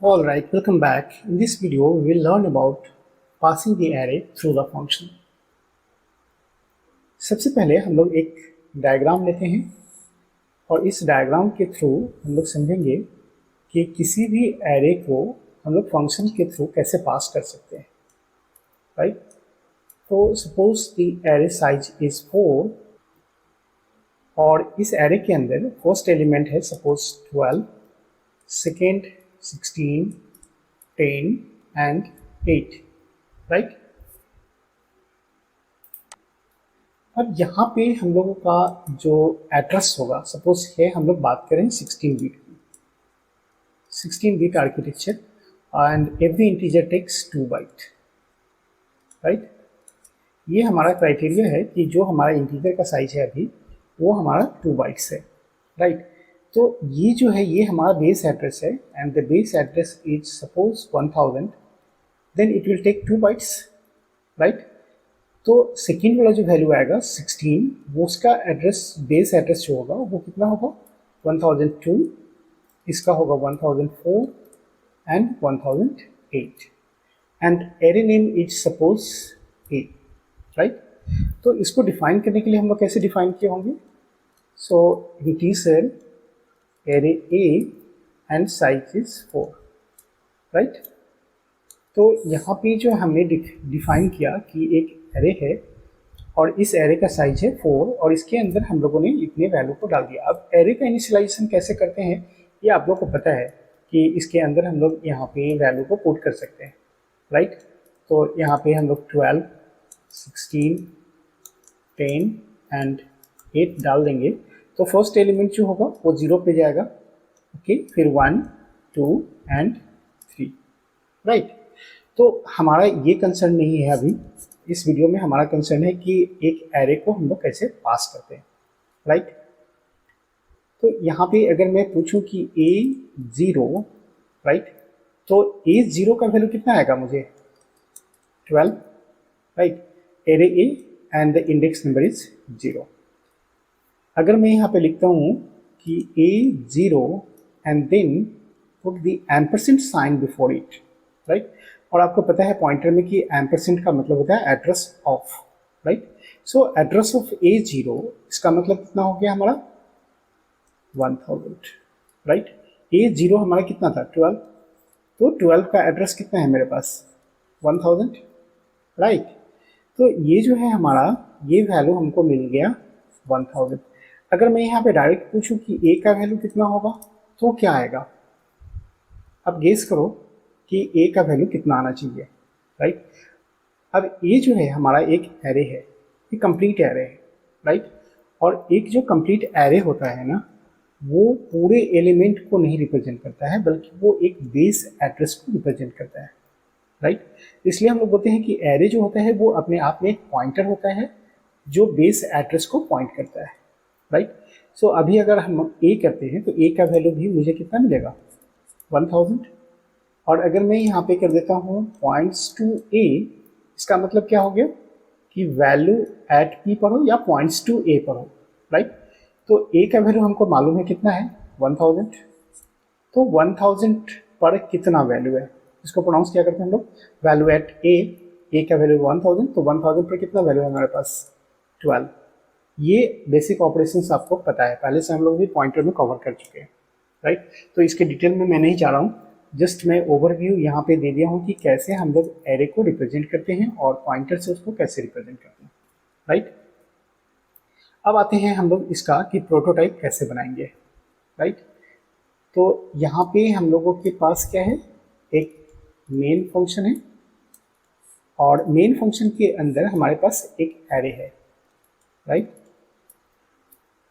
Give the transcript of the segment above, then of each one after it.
Alright, welcome back. In this video, we will learn about passing the array through the function. सबसे पहले हम लोग एक diagram लेते हैं और इस डायग्राम के थ्रू हम लोग समझेंगे कि किसी भी एरे को हम लोग फंक्शन के थ्रू कैसे पास कर सकते हैं, राइट? तो suppose the array size is 4 और इस एरे के अंदर फर्स्ट एलिमेंट है सपोज 12, सेकेंड 16, 10 and 8, राइट? अब यहाँ पे हम लोगों का जो एड्रेस होगा, सपोज है हम लोग बात करें 16 बिट की, 16 bit architecture and every integer takes 2 byte, right? ये हमारा क्राइटेरिया है कि जो हमारा इंटीजर का साइज है अभी वो हमारा 2 बाइट्स है, राइट? तो ये जो है ये हमारा बेस एड्रेस है and the base address is suppose 1000, then it will take 2 bytes, right? तो सेकेंड वाला जो वैल्यू आएगा 16, वो उसका एड्रेस बेस एड्रेस जो होगा वो कितना होगा 1002, इसका होगा 1004 and 1008 and array name is suppose A, right? तो इसको डिफाइन करने के लिए हम लोग कैसे डिफाइन किए होंगे? So integer array A and size is 4, right? तो यहाँ पे जो हमने डिफाइन किया कि एक एरे है और इस एरे का साइज है 4 और इसके अंदर हम लोगों ने इतने वैल्यू को डाल दिया। अब एरे का इनिशियलाइजेशन कैसे करते हैं ये आप लोग को पता है कि इसके अंदर हम लोग यहाँ पे वैल्यू को पुट कर सकते हैं, राइट? तो यहाँ पे हम लोग 12, 16, 10 एंड 8 डाल देंगे तो फर्स्ट एलिमेंट जो होगा वो 0 पे जाएगा, ओके? फिर 1, 2 एंड 3, राइट? तो हमारा ये कंसर्न नहीं है अभी इस वीडियो में, हमारा कंसर्न है कि एक एरे को हम लोग कैसे पास करते हैं, राइट? तो यहाँ पे अगर मैं पूछूं कि A0, राइट? तो A0 का वैल्यू कितना आएगा मुझे 12, right? Array A and the index number is 0। अगर मैं यहाँ पे लिखता हूँ कि A0 and then put the ampersand sign before it, right? और आपको पता है पॉइंटर में कि एम्परसेंट का मतलब होता है address of, right? So address of A0 इसका मतलब कितना हो गया हमारा 1000, राइट? A0 हमारा कितना था 12, तो 12 का एड्रेस कितना है मेरे पास 1000, राइट? तो ये जो है हमारा ये वैल्यू हमको मिल गया 1000। अगर मैं यहाँ पे डायरेक्ट पूछूं कि A का वैल्यू कितना होगा तो क्या आएगा? अब गेस करो कि A का वैल्यू कितना आना चाहिए, राइट? अब A जो है हमारा एक एरे है, ये कंप्लीट एरे है, राइट? और एक जो कंप्लीट एरे होता है ना वो पूरे एलिमेंट को नहीं रिप्रेजेंट करता है बल्कि वो एक बेस एड्रेस को रिप्रेजेंट करता है, राइट? इसलिए हम लोग बोलते हैं कि एरे जो होता है वो अपने आप में एक पॉइंटर होता है जो बेस एड्रेस को पॉइंट करता है, राइट? सो अभी अगर हम A करते हैं तो A का वैल्यू भी मुझे कितना मिलेगा 1000 और अगर मैं यहाँ पे कर देता हूँ पॉइंट्स टू A, इसका मतलब क्या हो गया कि वैल्यू एट P पर हो या पॉइंट्स टू A पर हो, राइट? तो A का वैल्यू हमको मालूम है कितना है 1000, तो 1000 पर कितना वैल्यू है इसको प्रोनाउंस क्या करते हैं हम लोग वैल्यू एट A का वैल्यू 1000, तो 1000 पर कितना वैल्यू है हमारे पास 12। ये बेसिक ऑपरेशंस आपको पता है, पहले से हम लोग भी पॉइंटर में कवर कर चुके हैं, राइट? तो इसके डिटेल में मैं नहीं जा रहा हूँ, जस्ट मैं ओवरव्यू यहाँ पे दे दिया हूँ कि कैसे हम लोग एरे को रिप्रेजेंट करते हैं और पॉइंटर से उसको कैसे रिप्रेजेंट करते हैं, राइट? अब आते हैं हम लोग इसका कि प्रोटोटाइप कैसे बनाएंगे, राइट? तो यहाँ पे हम लोगों के पास क्या है, एक मेन फंक्शन है और मेन फंक्शन के अंदर हमारे पास एक एरे है, राइट?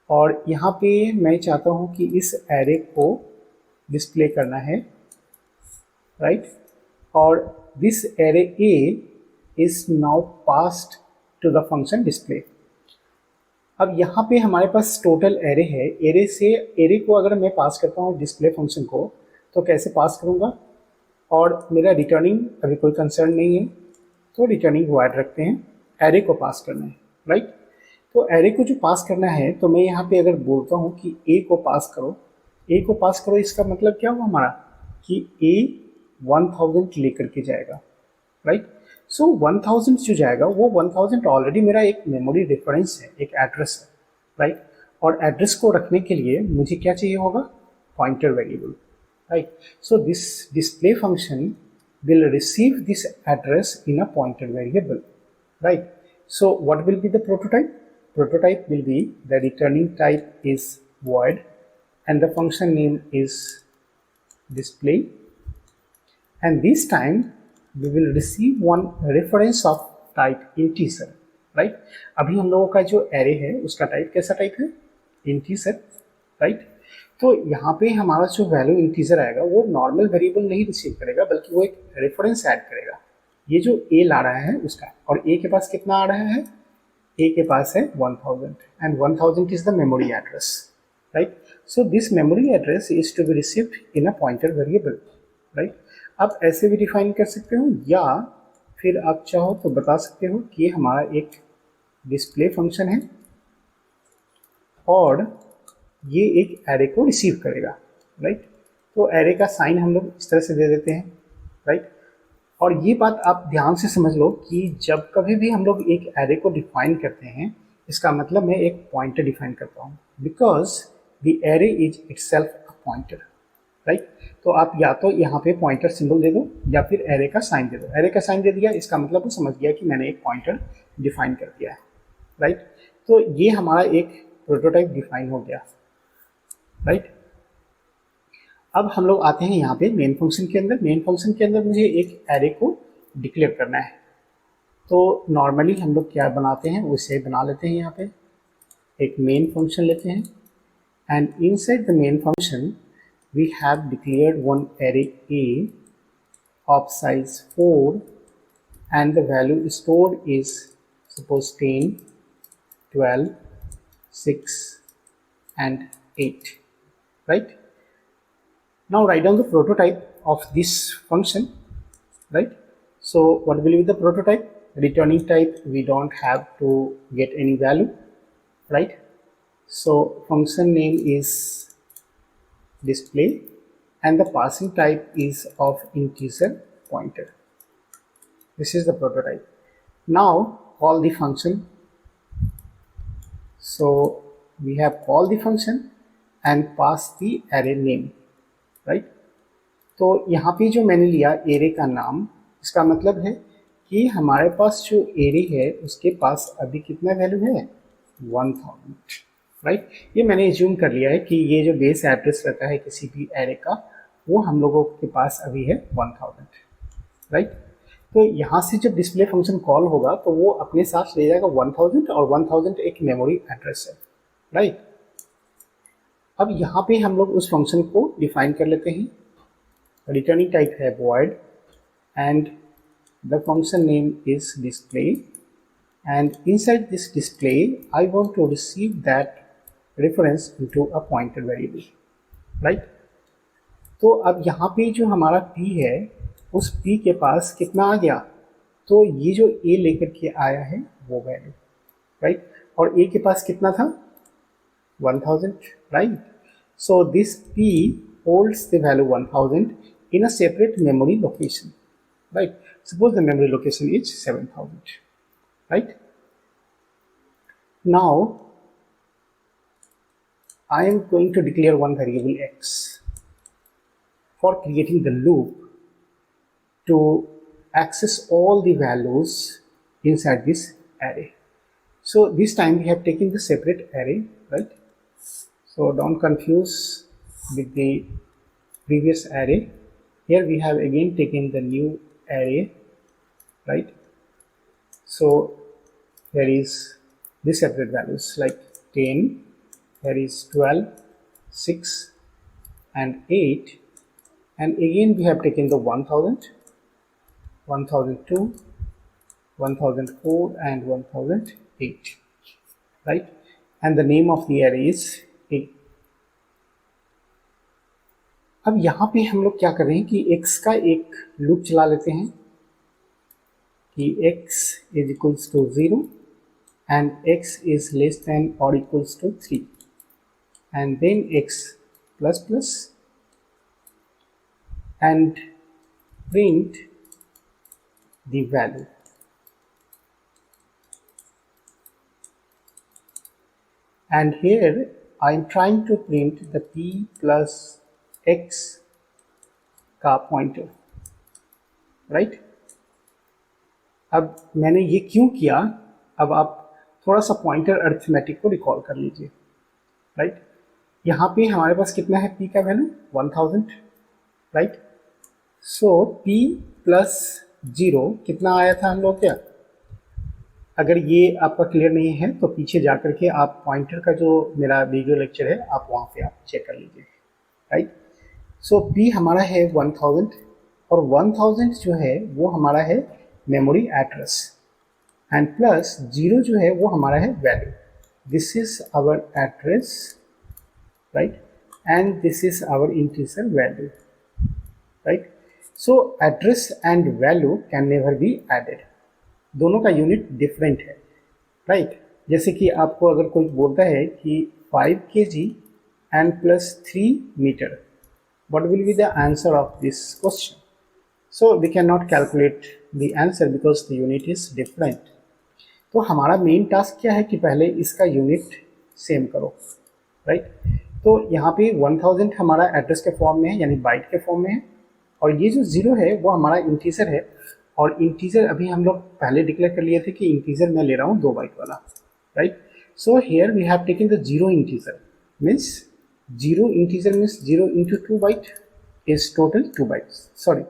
और यहाँ पे मैं चाहता हूँ कि इस एरे को डिस्प्ले करना है, राइट? और this array A is now passed to the function display. अब यहाँ पे हमारे पास टोटल एरे है, एरे को अगर मैं पास करता हूँ डिस्प्ले फंक्शन को तो कैसे पास करूँगा, और मेरा रिटर्निंग अभी कोई कंसर्न नहीं है तो रिटर्निंग वॉइड रखते हैं, एरे को पास करना है, राइट? तो एरे को जो पास करना है तो मैं यहाँ पे अगर बोलता हूँ कि A को पास करो, इसका मतलब क्या हुआ हमारा कि ए 1000 लेकर के जाएगा, राइट। सो 1000 जो जाएगा वो 1000 ऑलरेडी मेरा एक मेमोरी रेफरेंस है, एक एड्रेस है, राइट। और एड्रेस को रखने के लिए मुझे क्या चाहिए होगा, pointer variable, right. So this display function will receive this address in a pointer variable, right? So what will be the prototype? Prototype will be the returning type is void and the function name is display, and this time we will receive one reference of type integer, right? अभी हम लोगों का जो array है उसका type कैसा type है, integer, right? तो यहाँ पे हमारा जो वैल्यू इंटीजर आएगा वो नॉर्मल वेरिएबल नहीं रिसीव करेगा, बल्कि वो एक रेफरेंस ऐड करेगा, ये जो ए ला रहा है उसका। और ए के पास कितना आ रहा है, ए के पास है 1000 and 1000 is the memory address, right. So this memory address is to be received in a pointer variable, right. आप ऐसे भी डिफाइन कर सकते हो या फिर आप चाहो तो बता सकते हो कि हमारा एक डिस्प्ले फंक्शन है और ये एक एरे को रिसीव करेगा, राइट। तो एरे का साइन हम लोग इस तरह से दे देते हैं, राइट। और ये बात आप ध्यान से समझ लो कि जब कभी भी हम लोग एक एरे को डिफाइन करते हैं, इसका मतलब मैं एक पॉइंटर डिफाइन करता हूँ, because the array is itself a pointer, right. तो आप या तो यहाँ पे पॉइंटर सिंबल दे दो या फिर एरे का साइन दे दो। एरे का साइन दे दिया, इसका मतलब वो समझ गया कि मैंने एक पॉइंटर डिफाइन कर दिया है, राइट। तो ये हमारा एक प्रोटोटाइप डिफाइन हो गया, राइट। अब हम लोग आते हैं यहाँ पे मेन फंक्शन के अंदर। मेन फंक्शन के अंदर मुझे एक एरे को डिक्लेयर करना है, तो नॉर्मली हम लोग क्या बनाते हैं उसे बना लेते हैं, यहाँ पे एक मेन फंक्शन लेते हैं and inside the main function we have declared one array A of size 4 and the value stored is suppose 10, 12, 6 and 8, right? Now write down the prototype of this function, right? So what will be the prototype? Returning type, we don't have to get any value, right? So function name is display and the passing type is of integer pointer. This is the prototype. Now call the function. So we have call the function and pass the array name, right? तो यहाँ पे जो मैंने लिया array का नाम, इसका मतलब है कि हमारे पास जो एरे है उसके पास अभी कितना वैल्यू है, 1000, राइट। ये मैंने एज्यूम कर लिया है कि ये जो बेस एड्रेस रहता है किसी भी एरे का वो हम लोगों के पास अभी है 1000, राइट। तो यहाँ से जब डिस्प्ले फंक्शन कॉल होगा तो वो अपने साथ ले जाएगा 1000 और 1000 एक मेमोरी एड्रेस है, राइट। अब यहाँ पे हम लोग उस फंक्शन को डिफाइन कर लेते हैं। रिटर्निंग टाइप है void and the function name is display, and inside this display I want to receive that reference into a pointer variable, right? तो अब यहाँ पे जो हमारा p है उस p के पास कितना आ गया, तो ये जो a लेकर के आया है वो वैल्यू, राइट। और a के पास कितना था, 1000, right? So this p holds the value 1000 in a separate memory location, right? Suppose the memory location is 7000, right? Now I am going to declare one variable x for creating the loop to access all the values inside this array. So this time we have taken the separate array, right? So don't confuse with the previous array. Here we have again taken the new array, right? So there is the separate values like 10, here is 12, 6 and 8, and again we have taken the 1000, 1002, 1004 and 1008, right? And the name of the array is a. अब यहाँ पे हम लोग क्या कर रहे हैं कि x का एक लूप चला लेते हैं कि x is equals to 0 and x is less than or equals to 3 and then x plus plus and print the value. And here I am trying to print the p plus x का pointer, right. अब मैंने ये क्यों किया, अब आप थोड़ा सा पॉइंटर अरिथमेटिक को रिकॉल कर लीजिए, राइट। यहाँ पे हमारे पास कितना है p का वैल्यू 1000, राइट। सो p प्लस 0 कितना आया था हम लोग क्या, अगर ये आपका क्लियर नहीं है तो पीछे जा करके आप पॉइंटर का जो मेरा वीडियो लेक्चर है आप वहाँ पे आप चेक कर लीजिए, राइट। सो p हमारा है 1000 और 1000 जो है वो हमारा है मेमोरी एड्रेस एंड प्लस 0 जो है वो हमारा है value. This is our address, right, and this is our integer value, right. So address and value can never be added, दोनों का यूनिट डिफरेंट है, राइट। जैसे कि आपको अगर कोई बोलता है कि 5 kg and plus 3 meter, what will be the answer of this question? So we cannot calculate the answer because the unit is different. तो हमारा मेन टास्क क्या है कि पहले इसका यूनिट सेम करो, राइट। तो यहाँ पे 1000 हमारा एड्रेस के फॉर्म में है यानी बाइट के फॉर्म में है, और ये जो 0 है वो हमारा इंटीजर है, और इंटीजर अभी हम लोग पहले डिक्लेयर कर लिए थे कि इंटीजर मैं ले रहा हूँ 2 बाइट वाला, right. So here we have taken the 0 integer, means 0 integer means 0 into 2 byte is total 2 bytes, sorry,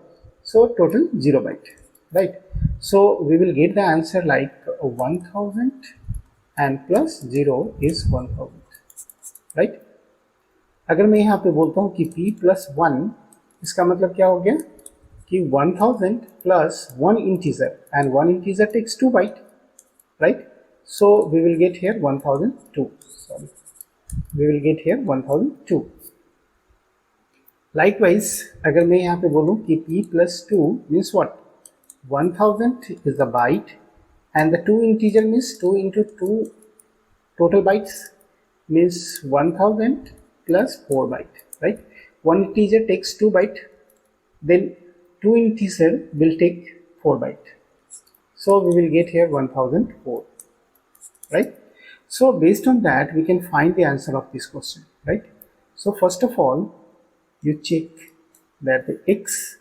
so total 0 byte, right. So we will get the answer like 1000 and plus 0 is 1000, right. अगर मैं यहाँ पे बोलता हूँ कि p plus 1, इसका मतलब क्या हो गया कि 1000 plus 1 integer and 1 integer takes 2 byte, right. So we will get here 1002, sorry, we will get here 1002. Likewise अगर मैं यहाँ पे बोलूँ कि p plus 2 means what, 1000 is the byte and the 2 integer means 2 into 2 total bytes means 1000 plus 4 byte, right. 1 integer takes 2 byte, then 2 integer will take 4 byte, so we will get here 1004, right. So based on that we can find the answer of this question, right. So first of all you check that the x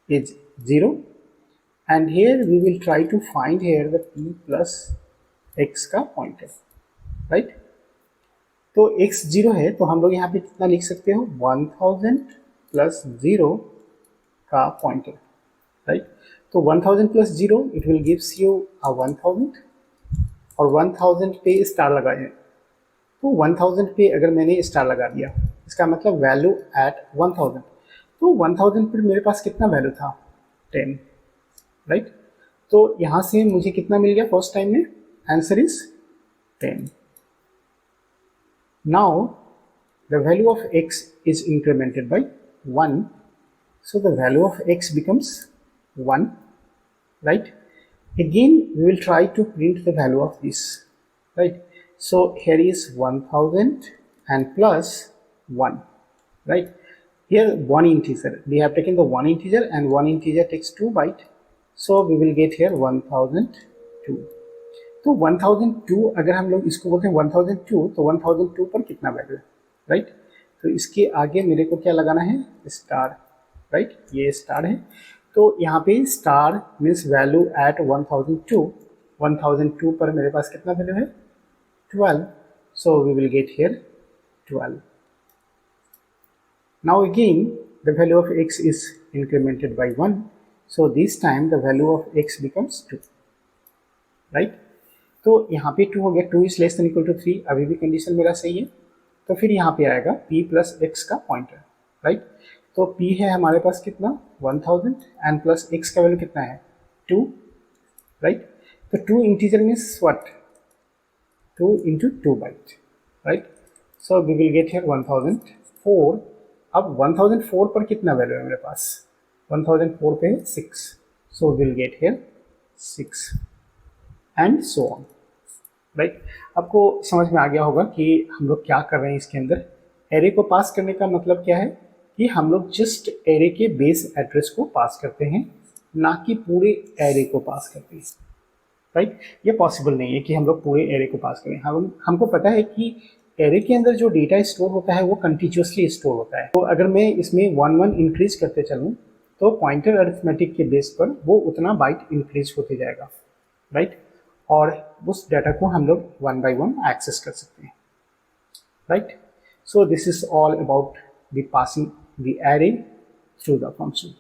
is 0 and here we will try to find here the p plus x का pointer, right. तो x 0 है तो हम लोग यहाँ पे कितना लिख सकते हो 1000 प्लस 0 का पॉइंटर, राइट। तो 1000 plus 0 it will gives you अ 1000 और 1000 पे स्टार लगाए, तो 1000 पे अगर मैंने स्टार लगा दिया इसका मतलब वैल्यू एट 1000, तो 1000 पर मेरे पास कितना वैल्यू था 10, राइट। तो यहाँ से मुझे कितना मिल गया फर्स्ट टाइम में, answer is 10. Now the value of x is incremented by 1, so the value of x becomes 1, right. Again we will try to print the value of this, right. So here is 1000 and plus 1, right. Here one integer, we have taken the one integer and one integer takes 2 byte, so we will get here 1002. तो 1002 अगर हम लोग इसको बोलते हैं 1002 तो 1002 पर कितना वैल्यू है, राइट। तो इसके आगे मेरे को क्या लगाना है स्टार, राइट, ये स्टार है। तो यहाँ पे स्टार मीन्स वैल्यू एट 1002 पर मेरे पास कितना वैल्यू है 12, so we will get here 12. Now again the value of x is incremented by 1, so this time the value of x becomes 2, right. तो यहाँ पे 2 हो गया, 2 is less than equal to 3, अभी भी कंडीशन मेरा सही है। तो फिर यहाँ पे आएगा p प्लस x का पॉइंटर, राइट। तो p है हमारे पास कितना 1000 एंड प्लस x का वैल्यू कितना है 2, राइट। तो 2 integer means what 2 into 2 byte, right. So we will get here 1004. अब 1004 पर कितना वैल्यू है मेरे पास 1004 पे 6, so will get here 6 and so on, right. आपको समझ में आ गया होगा कि हम लोग क्या कर रहे हैं इसके अंदर। एरे को पास करने का मतलब क्या है कि हम लोग जस्ट एरे के बेस एड्रेस को पास करते हैं, ना कि पूरे एरे को पास करते हैं, राइट। ये पॉसिबल नहीं है कि हम लोग पूरे एरे को पास करें। हमको पता है कि एरे के अंदर जो डेटा स्टोर होता है वो कंटिन्यूसली स्टोर होता है। तो अगर मैं इसमें 1 इंक्रीज करते चलूँ तो पॉइंटर अरिथमेटिक के बेस पर वो उतना बाइट इंक्रीज होते जाएगा, राइट। और उस डाटा को हम लोग 1 by 1 एक्सेस कर सकते हैं, right. So this is all about the passing the array through the function.